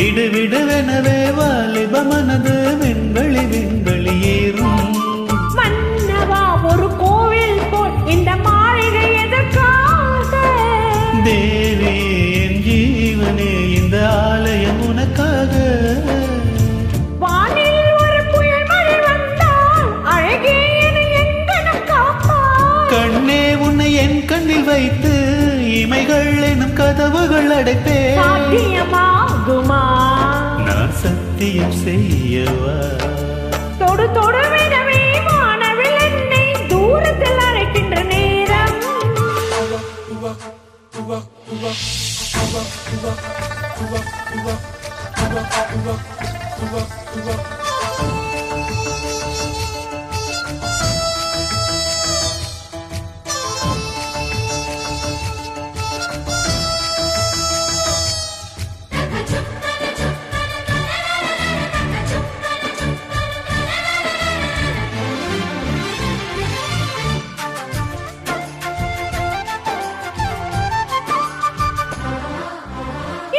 விடு விடுவெனவே வாலிப மனது விண்வெளி விண்வெளி ஏறும். மன்னவா ஒரு கோவில் போல் இந்த மாளிகை எதற்காக? தேவி என் ஜீவனே இந்த ஆலயம் உனக்காக. வானில் ஒரு புயல் மழை வந்தால் அழகே என்னை எங்கனம் காப்பாய். கண்ணே உன்னை என் கண்ணில் வைத்து இமைகள் எனும் கதவுகள் அடைப்பேன். சாத்தியமாகுமா? நான் சத்தியம் செய்யவா? தொடு தொடுவெனவே வானவில் என்னை தூரத்தில் அழைக்கின்ற நேரம்.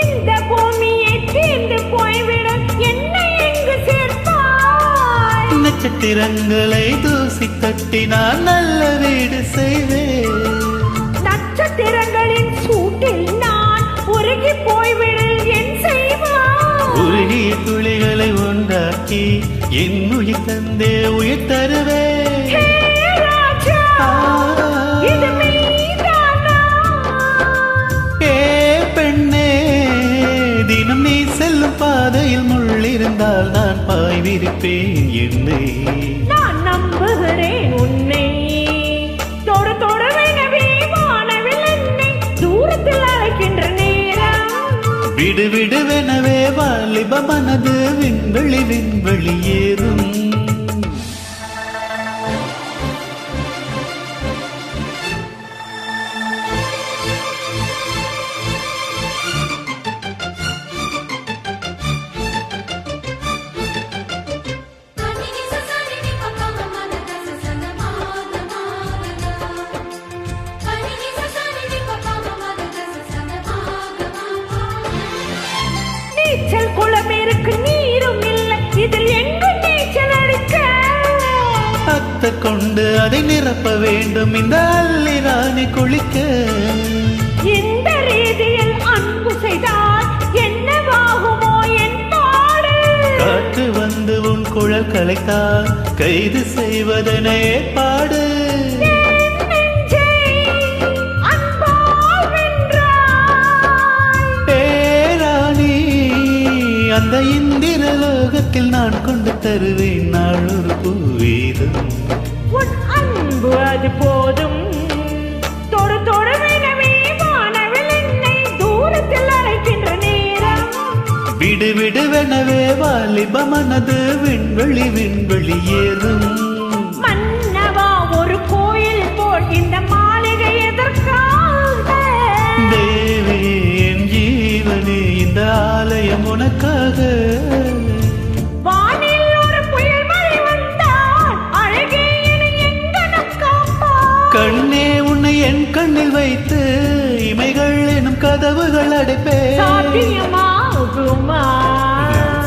இந்த பூமியை தீர்ந்து போய்விடும் என்னை எங்கு சேர்ப்பாய்? நட்சத்திரங்களை தூசி தட்டி நான் நல்ல வீடு செய்வேன். நட்சத்திரங்களின் சூட்டில் நான் உருகி போய்விடு என் செய்வாய்? உருகிய துளிகளை உண்டாக்கி என் உயிர் தந்தே உயிர் தருவேன். ஹே ராஜா, இது மெய்தானா? ஏ பெண்ணே, தினம் நீ செல்லும் பாதையில் முள்ளிருந்தால் நான் பாய் விரிப்பேன் என்னை. நான் நம்புகிறேன் உன்னை. தொடு தொடுவெனவே வானவில் என்னை தூரத்தில் அழைக்கின்ற நேரம். விடு விடுவெனவே வாலிப மனது விண்வெளி விண்வெளி ஏறும். நீச்சல் குளம் இருக்கு, நீரும் இல்லை, இதில் எங்கு நீச்சல் அடிக்க? அத்தை கொண்டு அதை நிரப்ப வேண்டும் இந்த அல்லி ராணி குளிக்க. இந்த ரீதியில் அன்பு செய்தால் என்னவாகுமோ என் பாடு? காற்று வந்து உன் குழல் கலைத்தால் கைது செய்வதனை ஏற்பாடு. என் நெஞ்சை அன்பால் வென்றாய். பேராணி அந்த இந்திர லோகத்தில் நான் கொண்டு தருவேன் நாள் ஒரு பூவீதம். உன் அன்பு அது போதும். தொடு தொடுவெனவே வானவில் என்னை தூரத்தில் அழைக்கின்ற நேரம். விடு விடுவெனவே வாலிப மனது விண்வெளி விண்வெளி ஏறும். மன்னவா ஒரு கோயில் போல் இந்த மாளிகை எதற்காக? தேவி என் ஜீவனே இந்த ஆலயம் உனக்காக. வானில் ஒரு புயல் மழை வந்தால் அழகே என்னை எங்கனம் காப்பாய். கண்ணே உன்னை என் கண்ணில் வைத்து இமைகள் எனும் கதவுகள் அடைப்பேன். சாத்தியமாகுமா?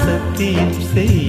சத்தியம் செய்